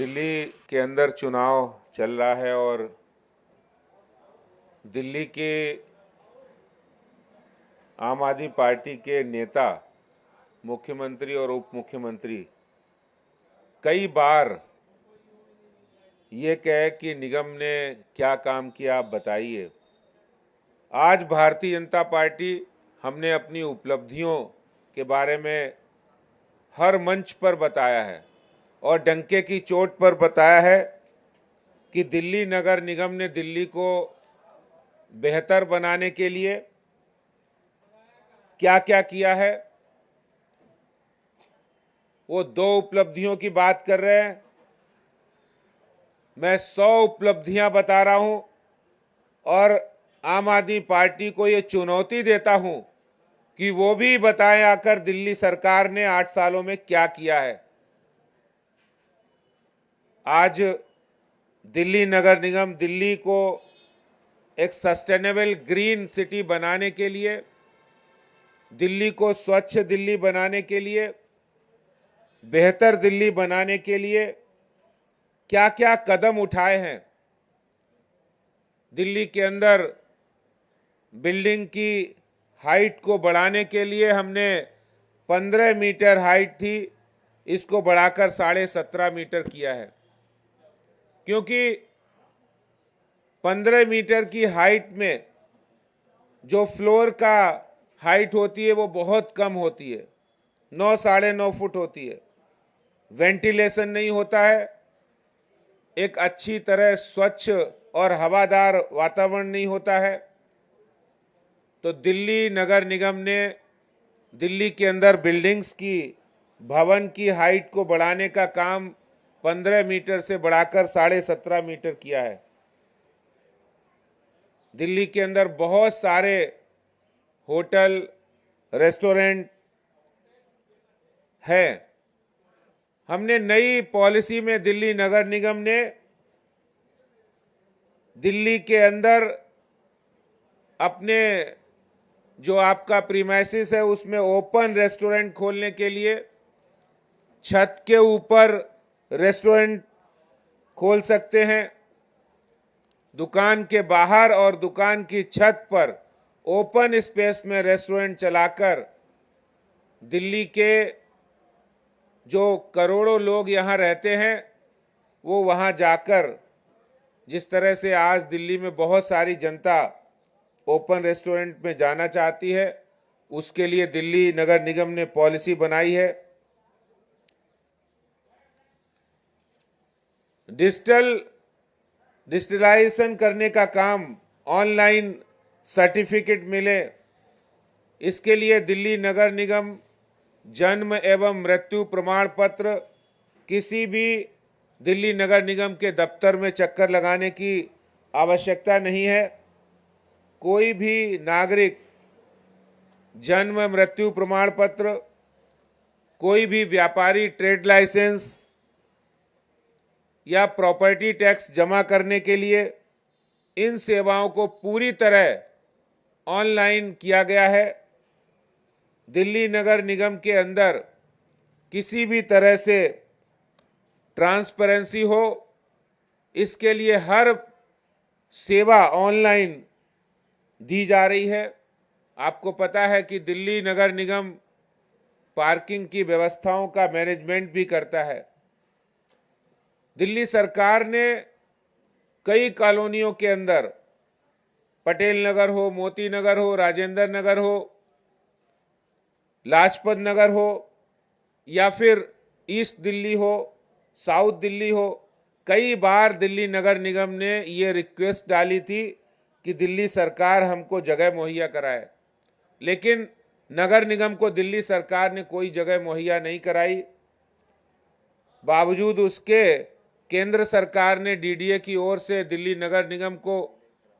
दिल्ली के अंदर चुनाव चल रहा है और दिल्ली के आम आदमी पार्टी के नेता, मुख्यमंत्री और उप मुख्यमंत्री कई बार ये कहे कि निगम ने क्या काम किया, आप बताइए। आज भारतीय जनता पार्टी हमने अपनी उपलब्धियों के बारे में हर मंच पर बताया है और डंके की चोट पर बताया है कि दिल्ली नगर निगम ने दिल्ली को बेहतर बनाने के लिए क्या क्या किया है। वो 2 उपलब्धियों की बात कर रहे हैं, मैं 100 उपलब्धियां बता रहा हूं और आम आदमी पार्टी को ये चुनौती देता हूं कि वो भी बताएं आकर दिल्ली सरकार ने 8 सालों में क्या किया है। आज दिल्ली नगर निगम दिल्ली को एक सस्टेनेबल ग्रीन सिटी बनाने के लिए, दिल्ली को स्वच्छ दिल्ली बनाने के लिए, बेहतर दिल्ली बनाने के लिए क्या क्या कदम उठाए हैं। दिल्ली के अंदर बिल्डिंग की हाइट को बढ़ाने के लिए हमने 15 मीटर हाइट थी, इसको बढ़ाकर 17.5 मीटर किया है, क्योंकि 15 मीटर की हाइट में जो फ्लोर का हाइट होती है वो बहुत कम होती है, 9 साढ़े 9 फुट होती है। वेंटिलेशन नहीं होता है, एक अच्छी तरह स्वच्छ और हवादार वातावरण नहीं होता है। तो दिल्ली नगर निगम ने दिल्ली के अंदर बिल्डिंग्स की, भवन की हाइट को बढ़ाने का काम 15 मीटर से बढ़ाकर 17.5 मीटर किया है। दिल्ली के अंदर बहुत सारे होटल, रेस्टोरेंट हैं। हमने नई पॉलिसी में दिल्ली नगर निगम ने दिल्ली के अंदर अपने जो आपका प्रीमाइसिस है उसमें ओपन रेस्टोरेंट खोलने के लिए छत के ऊपर रेस्टोरेंट खोल सकते हैं, दुकान के बाहर और दुकान की छत पर ओपन स्पेस में रेस्टोरेंट चलाकर दिल्ली के जो करोड़ों लोग यहाँ रहते हैं वो वहाँ जाकर, जिस तरह से आज दिल्ली में बहुत सारी जनता ओपन रेस्टोरेंट में जाना चाहती है, उसके लिए दिल्ली नगर निगम ने पॉलिसी बनाई है। डिजिटलाइजेशन करने का काम, ऑनलाइन सर्टिफिकेट मिले, इसके लिए दिल्ली नगर निगम जन्म एवं मृत्यु प्रमाण पत्र किसी भी दिल्ली नगर निगम के दफ्तर में चक्कर लगाने की आवश्यकता नहीं है। कोई भी नागरिक जन्म मृत्यु प्रमाण पत्र, कोई भी व्यापारी ट्रेड लाइसेंस या प्रॉपर्टी टैक्स जमा करने के लिए इन सेवाओं को पूरी तरह ऑनलाइन किया गया है। दिल्ली नगर निगम के अंदर किसी भी तरह से ट्रांसपेरेंसी हो, इसके लिए हर सेवा ऑनलाइन दी जा रही है। आपको पता है कि दिल्ली नगर निगम पार्किंग की व्यवस्थाओं का मैनेजमेंट भी करता है। दिल्ली सरकार ने कई कॉलोनियों के अंदर, पटेल नगर हो, मोती नगर हो, राजेंद्र नगर हो, लाजपत नगर हो या फिर ईस्ट दिल्ली हो, साउथ दिल्ली हो, कई बार दिल्ली नगर निगम ने ये रिक्वेस्ट डाली थी कि दिल्ली सरकार हमको जगह मुहैया कराए, लेकिन नगर निगम को दिल्ली सरकार ने कोई जगह मुहैया नहीं कराई। बावजूद उसके केंद्र सरकार ने डीडीए की ओर से दिल्ली नगर निगम को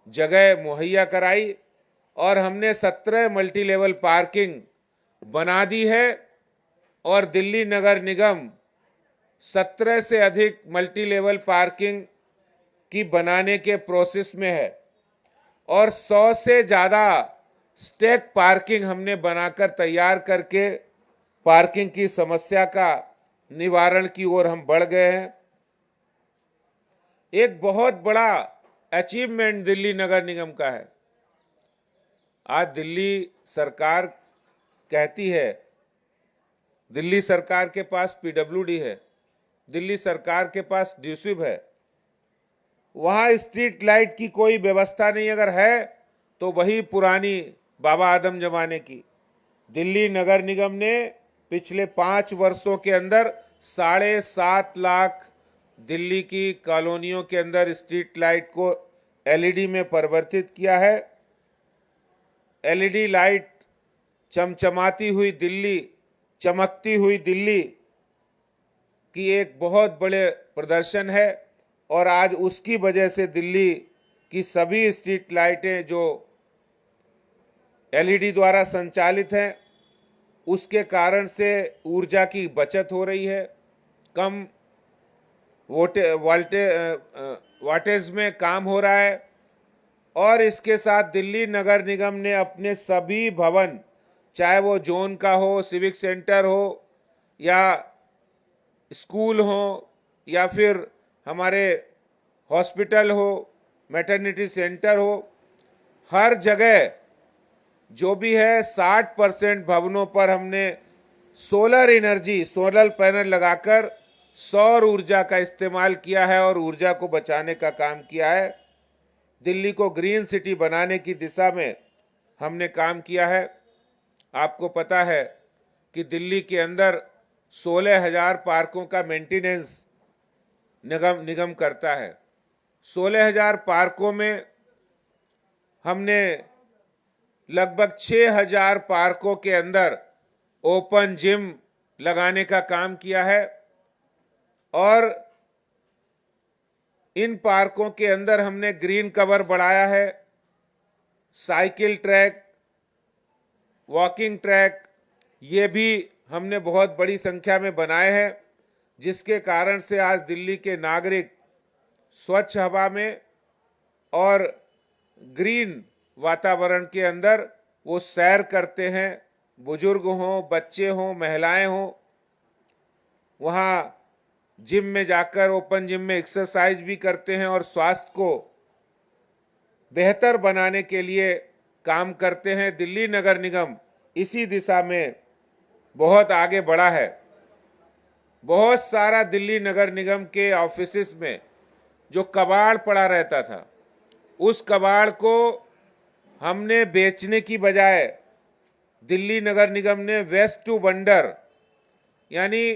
जगह मुहैया कराई और हमने 17 मल्टी लेवल पार्किंग बना दी है और दिल्ली नगर निगम 17 से अधिक मल्टी लेवल पार्किंग की बनाने के प्रोसेस में है और 100 से ज़्यादा स्टैक पार्किंग हमने बनाकर तैयार करके पार्किंग की समस्या का निवारण की ओर हम बढ़ गए हैं। एक बहुत बड़ा अचीवमेंट दिल्ली नगर निगम का है। आज दिल्ली सरकार कहती है, दिल्ली सरकार के पास पीडब्ल्यूडी है, दिल्ली सरकार के पास ड्यूसिब है, वहां स्ट्रीट लाइट की कोई व्यवस्था नहीं, अगर है तो वही पुरानी बाबा आदम जमाने की। दिल्ली नगर निगम ने पिछले 5 वर्षों के अंदर 7.5 लाख दिल्ली की कॉलोनियों के अंदर स्ट्रीट लाइट को एलईडी में परिवर्तित किया है। एलईडी लाइट, चमचमाती हुई दिल्ली, चमकती हुई दिल्ली की एक बहुत बड़े प्रदर्शन है और आज उसकी वजह से दिल्ली की सभी स्ट्रीट लाइटें जो एलईडी द्वारा संचालित हैं, उसके कारण से ऊर्जा की बचत हो रही है, कम वाटेज में काम हो रहा है। और इसके साथ दिल्ली नगर निगम ने अपने सभी भवन, चाहे वो जोन का हो, सिविक सेंटर हो, या स्कूल हो, या फिर हमारे हॉस्पिटल हो, मैटरनिटी सेंटर हो, हर जगह जो भी है 60% भवनों पर हमने सोलर एनर्जी, सोलर पैनल लगाकर सौर ऊर्जा का इस्तेमाल किया है और ऊर्जा को बचाने का काम किया है। दिल्ली को ग्रीन सिटी बनाने की दिशा में हमने काम किया है। आपको पता है कि दिल्ली के अंदर 16,000 पार्कों का मेंटेनेंस निगम करता है। 16,000 पार्कों में हमने लगभग 6,000 पार्कों के अंदर ओपन जिम लगाने का काम किया है और इन पार्कों के अंदर हमने ग्रीन कवर बढ़ाया है। साइकिल ट्रैक, वॉकिंग ट्रैक, ये भी हमने बहुत बड़ी संख्या में बनाए हैं, जिसके कारण से आज दिल्ली के नागरिक स्वच्छ हवा में और ग्रीन वातावरण के अंदर वो सैर करते हैं। बुजुर्ग हों, बच्चे हों, महिलाएं हों, वहाँ जिम में जाकर, ओपन जिम में एक्सरसाइज भी करते हैं और स्वास्थ्य को बेहतर बनाने के लिए काम करते हैं। दिल्ली नगर निगम इसी दिशा में बहुत आगे बढ़ा है। बहुत सारा दिल्ली नगर निगम के ऑफिसेस में जो कबाड़ पड़ा रहता था, उस कबाड़ को हमने बेचने की बजाय दिल्ली नगर निगम ने वेस्ट टू वंडर, यानी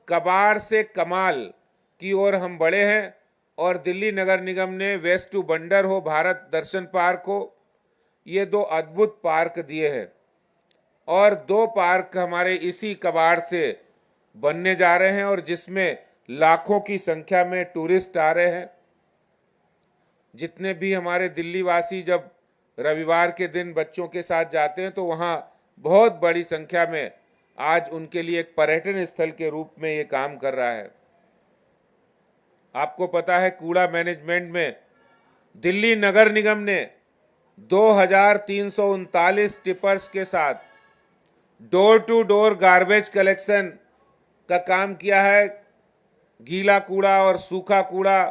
कबाड़ से कमाल की ओर हम बढ़े हैं। और दिल्ली नगर निगम ने वेस्ट टू वंडर हो, भारत दर्शन पार्क हो, ये 2 अद्भुत पार्क दिए हैं और 2 पार्क हमारे इसी कबाड़ से बनने जा रहे हैं और जिसमें लाखों की संख्या में टूरिस्ट आ रहे हैं। जितने भी हमारे दिल्ली वासी जब रविवार के दिन बच्चों के साथ जाते हैं तो वहाँ बहुत बड़ी संख्या में आज उनके लिए एक पर्यटन स्थल के रूप में ये काम कर रहा है। आपको पता है कूड़ा मैनेजमेंट में दिल्ली नगर निगम ने 2,339 टिपर्स के साथ door to door garbage collection का काम किया है। गीला कूड़ा और सूखा कूड़ा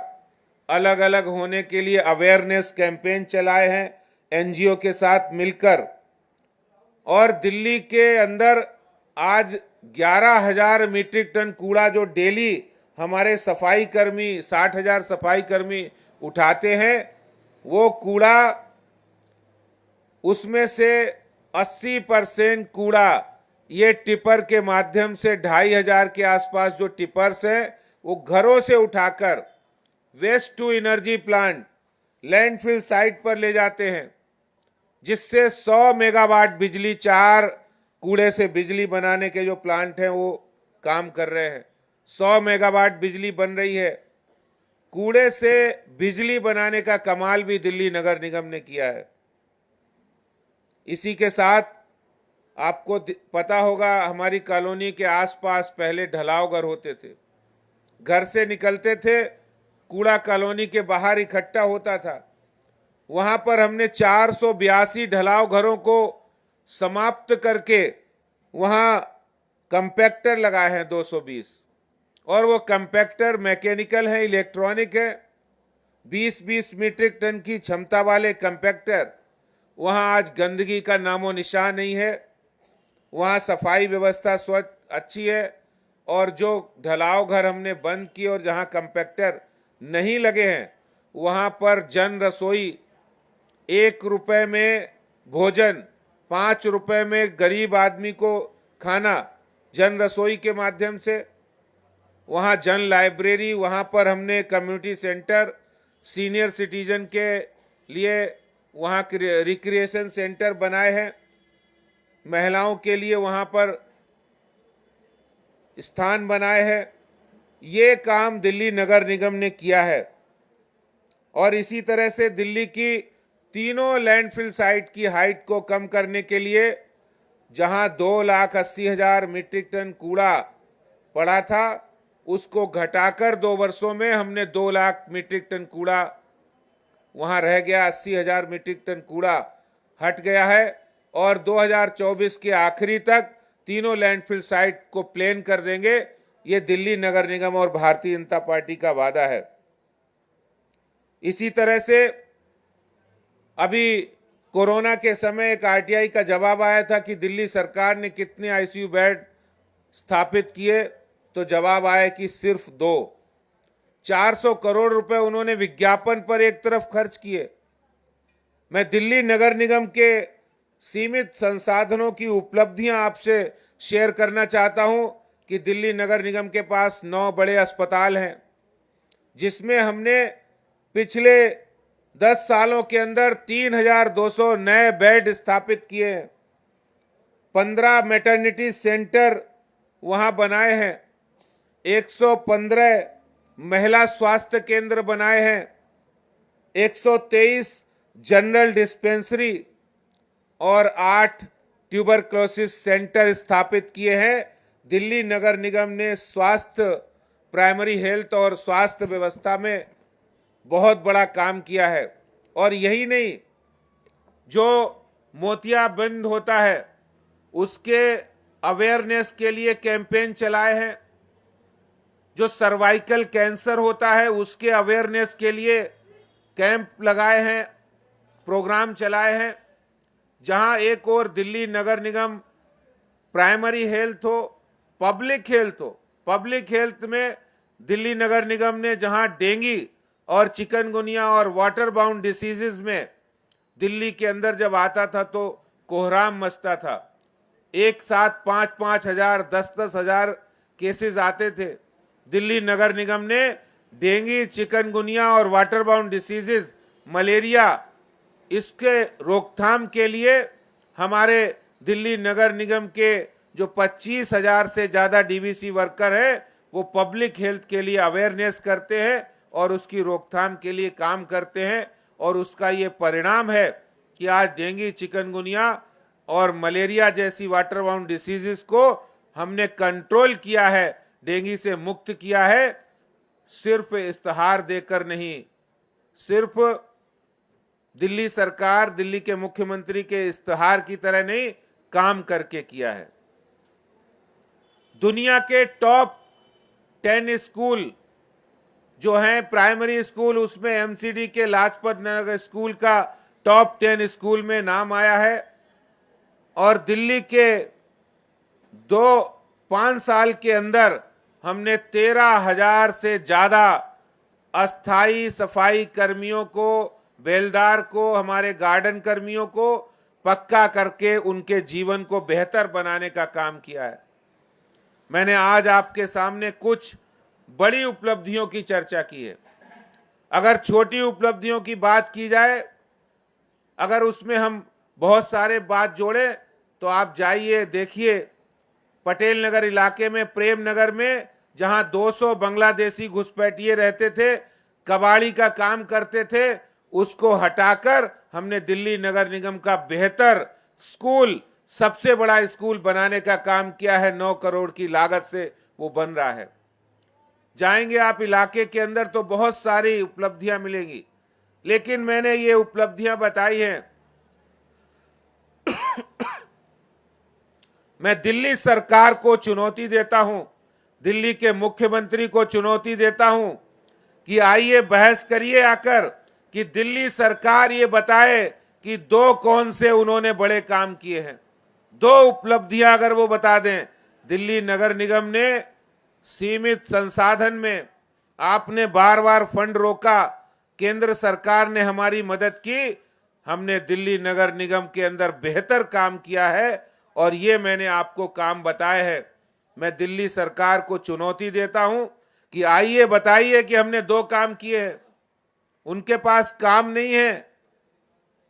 अलग अलग होने के लिए अवेयरनेस कैंपेन चलाए हैं एनजीओ के साथ मिलकर। और दिल्ली के अंदर आज 11,000 मीट्रिक टन कूड़ा जो डेली हमारे सफाई कर्मी, 60,000 सफाई कर्मी उठाते हैं, वो कूड़ा, उसमें से 80% कूड़ा ये टिपर के माध्यम से 2,500 के आसपास जो टिपर्स हैं वो घरों से उठाकर waste to energy plant, landfill site पर ले जाते हैं, जिससे 100 मेगावाट बिजली, 4 कूड़े से बिजली बनाने के जो प्लांट हैं वो काम कर रहे हैं। 100 मेगावाट बिजली बन रही है। कूड़े से बिजली बनाने का कमाल भी दिल्ली नगर निगम ने किया है। इसी के साथ आपको पता होगा हमारी कॉलोनी के आसपास पहले ढलाव घर होते थे। घर से निकलते थे, कूड़ा कॉलोनी के बाहर इकट्ठा होता था। वहां पर हमने 482 ढलाव घरों को समाप्त करके वहां कंपैक्टर लगाए हैं 220, और वो कंपैक्टर मैकेनिकल है, इलेक्ट्रॉनिक है, 20-20 मीट्रिक टन की क्षमता वाले कंपैक्टर, वहां आज गंदगी का नामो निशान नहीं है। वहां सफाई व्यवस्था स्वच्छ अच्छी है। और जो ढलाव घर हमने बंद किए और जहां कंपैक्टर नहीं लगे हैं, वहां पर जन रसोई 1 रुपए में भोजन, 5 रुपए में गरीब आदमी को खाना जन रसोई के माध्यम से। वहाँ जन लाइब्रेरी, वहाँ पर हमने कम्युनिटी सेंटर, सीनियर सिटीजन के लिए वहाँ रिक्रिएशन सेंटर बनाए हैं। महिलाओं के लिए वहाँ पर स्थान बनाए हैं। ये काम दिल्ली नगर निगम ने किया है। और इसी तरह से दिल्ली की तीनों लैंडफिल साइट की हाइट को कम करने के लिए, जहां 2,80,000 मीट्रिक टन कूड़ा पड़ा था, उसको घटाकर 2 वर्षों में हमने 2 लाख मीट्रिक टन कूड़ा वहां रह गया। 80,000 मीट्रिक टन कूड़ा हट गया है। और 2024 के आखिरी तक तीनों लैंडफिल साइट को प्लेन कर देंगे। ये दिल्ली नगर निगम और भारतीय जनता पार्टी का वादा है। इसी तरह से अभी कोरोना के समय एक आरटीआई का जवाब आया था कि दिल्ली सरकार ने कितने आईसीयू बेड स्थापित किए, तो जवाब आया कि सिर्फ 2। 400 करोड़ रुपए उन्होंने विज्ञापन पर एक तरफ खर्च किए। मैं दिल्ली नगर निगम के सीमित संसाधनों की उपलब्धियां आपसे शेयर करना चाहता हूं कि दिल्ली नगर निगम के पास 9 बड़े अस्पताल हैं, जिसमें हमने पिछले 10 सालों के अंदर 3,200 नए बेड स्थापित किए हैं। 15 मैटरनिटी सेंटर वहां बनाए हैं। 115 महिला स्वास्थ्य केंद्र बनाए हैं। 123 जनरल डिस्पेंसरी और 8 ट्यूबरक्लोसिस सेंटर स्थापित किए हैं। दिल्ली नगर निगम ने स्वास्थ्य, प्राइमरी हेल्थ और स्वास्थ्य व्यवस्था में बहुत बड़ा काम किया है। और यही नहीं, जो मोतियाबिंद होता है उसके अवेयरनेस के लिए कैंपेन चलाए हैं। जो सर्वाइकल कैंसर होता है उसके अवेयरनेस के लिए कैंप लगाए हैं, प्रोग्राम चलाए हैं। जहां एक और दिल्ली नगर निगम प्राइमरी हेल्थ हो, पब्लिक हेल्थ हो, पब्लिक हेल्थ में दिल्ली नगर निगम ने जहां डेंगू और चिकनगुनिया और वाटर बाउंड डिसीजेज में दिल्ली के अंदर जब आता था तो कोहराम मचता था। एक साथ 5-5 हजार, 10-10 हजार केसेस आते थे। दिल्ली नगर निगम ने डेंगू, चिकनगुनिया और वाटर बाउंड डिसीजेज, मलेरिया, इसके रोकथाम के लिए हमारे दिल्ली नगर निगम के जो 25,000 से ज़्यादा डीवीसी वर्कर हैं, वो पब्लिक हेल्थ के लिए अवेयरनेस करते हैं और उसकी रोकथाम के लिए काम करते हैं। और उसका ये परिणाम है कि आज डेंगू, चिकनगुनिया और मलेरिया जैसी वाटर बाउंड डिसीजेस को हमने कंट्रोल किया है, डेंगू से मुक्त किया है। सिर्फ इस्तेहार देकर नहीं, सिर्फ दिल्ली सरकार, दिल्ली के मुख्यमंत्री के इस्तेहार की तरह नहीं, काम करके किया है। दुनिया के टॉप 10 स्कूल जो हैं प्राइमरी स्कूल, उसमें एमसीडी के लाजपत नगर स्कूल का टॉप 10 स्कूल में नाम आया है। और दिल्ली के 5 साल के अंदर हमने 13,000 से ज्यादा अस्थाई सफाई कर्मियों को, बेलदार को, हमारे गार्डन कर्मियों को पक्का करके उनके जीवन को बेहतर बनाने का काम किया है। मैंने आज आपके सामने कुछ बड़ी उपलब्धियों की चर्चा की है। अगर छोटी उपलब्धियों की बात की जाए, अगर उसमें हम बहुत सारे बात जोड़ें, तो आप जाइए, देखिए पटेल नगर इलाके में, प्रेम नगर में, जहां 200 बांग्लादेशी घुसपैठिए रहते थे, कबाड़ी का काम करते थे, उसको हटाकर हमने दिल्ली नगर निगम का बेहतर स्कूल, सबसे बड़ा स्कूल बनाने का काम किया है। 9 करोड़ की लागत से वो बन रहा है। जाएंगे आप इलाके के अंदर तो बहुत सारी उपलब्धियां मिलेंगी, लेकिन मैंने ये उपलब्धियां बताई हैं। मैं दिल्ली सरकार को चुनौती देता हूं, दिल्ली के मुख्यमंत्री को चुनौती देता हूं कि आइए बहस करिए आकर कि दिल्ली सरकार ये बताए कि दो कौन से उन्होंने बड़े काम किए हैं, दो उपलब्धियां अगर वो बता दें। दिल्ली नगर निगम ने सीमित संसाधन में, आपने बार बार फंड रोका, केंद्र सरकार ने हमारी मदद की, हमने दिल्ली नगर निगम के अंदर बेहतर काम किया है और ये मैंने आपको काम बताए हैं। मैं दिल्ली सरकार को चुनौती देता हूं कि आइए बताइए कि हमने दो काम किए हैं। उनके पास काम नहीं है,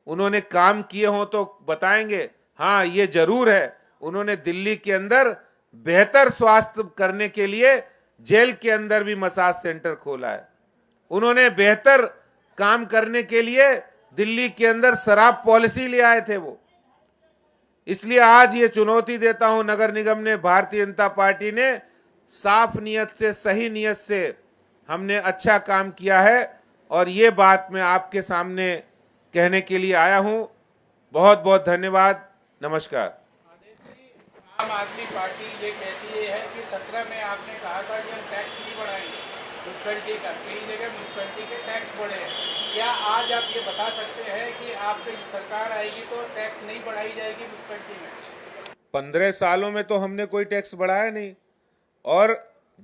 उन्होंने काम किए हों तो बताएंगे। हाँ, ये जरूर है, उन्होंने दिल्ली के अंदर बेहतर स्वास्थ्य करने के लिए जेल के अंदर भी मसाज सेंटर खोला है। उन्होंने बेहतर काम करने के लिए दिल्ली के अंदर शराब पॉलिसी ले आए थे वो। इसलिए आज ये चुनौती देता हूं नगर निगम ने, भारतीय जनता पार्टी ने साफ नियत से, सही नियत से हमने अच्छा काम किया है और ये बात मैं आपके सामने कहने के लिए आया हूं। बहुत बहुत धन्यवाद। नमस्कार। आम आदमी पार्टी ये कहती है कि 17 में आपने कहा था कि हम टैक्स नहीं बढ़ाएंगे म्यूनसिपैलिटी का, कई जगह म्यूनसिपैलिटी के टैक्स बढ़े हैं। क्या आज आप ये बता सकते हैं कि आपकी सरकार आएगी तो टैक्स नहीं बढ़ाई जाएगी म्यूनसिपैलिटी में? 15 सालों में तो हमने कोई टैक्स बढ़ाया नहीं। और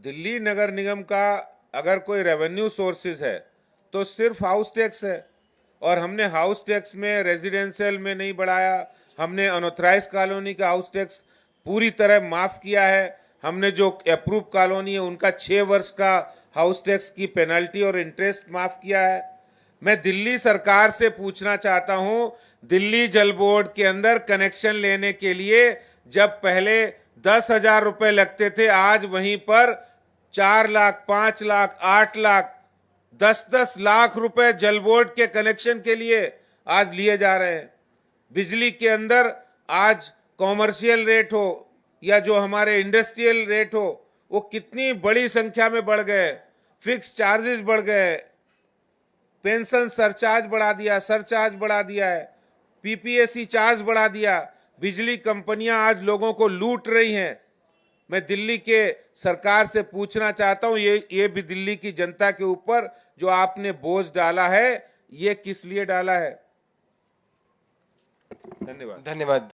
दिल्ली नगर निगम का अगर कोई रेवेन्यू सोर्सेज है तो सिर्फ हाउस टैक्स है, और हमने हाउस टैक्स में रेजिडेंशियल में नहीं बढ़ाया। हमने अनऑथराइज कॉलोनी का हाउस टैक्स पूरी तरह माफ किया है। हमने जो अप्रूव कॉलोनी है उनका 6 वर्ष का हाउस टैक्स की पेनल्टी और इंटरेस्ट माफ किया है। मैं दिल्ली सरकार से पूछना चाहता हूं, दिल्ली जल बोर्ड के अंदर कनेक्शन लेने के लिए जब पहले 10,000 रुपए लगते थे, आज वहीं पर 4 लाख, 5 लाख, 8 लाख, 10-10 लाख रुपए जल बोर्ड के कनेक्शन के लिए आज लिए जा रहे हैं। बिजली के अंदर आज कॉमर्शियल रेट हो या जो हमारे इंडस्ट्रियल रेट हो, वो कितनी बड़ी संख्या में बढ़ गए। फिक्स चार्जेस बढ़ गए, पेंशन सरचार्ज बढ़ा दिया, सरचार्ज बढ़ा दिया है, पीपीएसी चार्ज बढ़ा दिया। बिजली कंपनियां आज लोगों को लूट रही हैं। मैं दिल्ली के सरकार से पूछना चाहता हूं, ये भी दिल्ली की जनता के ऊपर जो आपने बोझ डाला है, ये किस लिए डाला है? धन्यवाद। धन्यवाद।